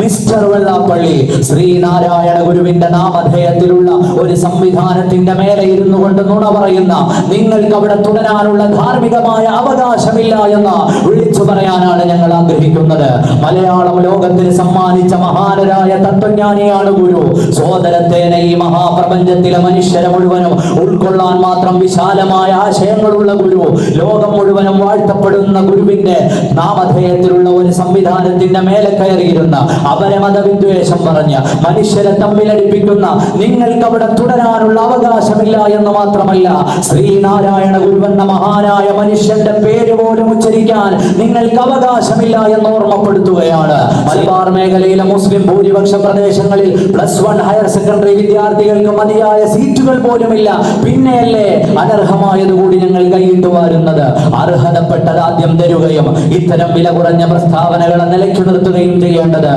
Mister Vellappally Sreenarayana ഗുരുവിന്റെ നാമധേയത്തിലുള്ള ഒരു സംവിധാനത്തിന്റെ മേലെ ഇരുന്നു കൊണ്ട് നുണ പറയുന്ന നിങ്ങൾക്ക് അവിടെ തുടരാനുള്ള ധാർമ്മികമായ അവകാശമില്ല എന്ന് വിളിച്ചു പറയാനാണ് ഞങ്ങൾ ആഗ്രഹിക്കുന്നത്. മലയാളം ലോകത്തിന് സമ്മാനിച്ച മഹാനരായ തത്വജ്ഞാനിയാണ് ഗുരു. സോദരത്തേനെ ഈ മഹാപ്രപഞ്ചത്തിലെ മനുഷ്യരെ മുഴുവനും ഉൾക്കൊള്ളാൻ മാത്രം വിശാലമായ ആശയങ്ങളുള്ള ഗുരു, ലോകം മുഴുവനും വാഴ്ത്തപ്പെടുന്ന ഗുരുവിന്റെ നാമധേയത്തിലുള്ള ഒരു സംവിധാനത്തിന്റെ മേലെ കയറിയിരുന്ന അവരെ മതവിദ്വേഷം പറഞ്ഞ് മനുഷ്യരെ തമ്മിലടിപ്പിക്കുന്ന നിങ്ങൾക്ക് അവിടെ തുടരാനുള്ള അവകാശമില്ല എന്ന് മാത്രമല്ല, ശ്രീനാരായണ ഗുരുവെന്ന മഹാനായ മനുഷ്യന്റെ പേര് പോലും ഉച്ചരിക്കാൻ നിങ്ങൾക്ക് അവകാശമില്ല എന്ന് ഓർമ്മപ്പെടുത്തുകയാണ്. മലബാർ മേഖലയിലെ മുസ്ലിം ഭൂരിപക്ഷ പ്രദേശങ്ങളിൽ +1 ഹയർ സെക്കൻഡറി വിദ്യാർത്ഥികൾക്ക് മതിയായ സീറ്റുകൾ പോലുമില്ല. പിന്നെയല്ലേ അനർഹമായതുകൂടി ഞങ്ങൾ കൈയിട്ട് വാരുന്നത്. അർഹതപ്പെട്ടത് ആദ്യം തരുകയും ഇത്തരം വില കുറഞ്ഞ പ്രസ്താവനകളെ നിലയ്ക്കു നിർത്തുകയും ചെയ്യേണ്ടത്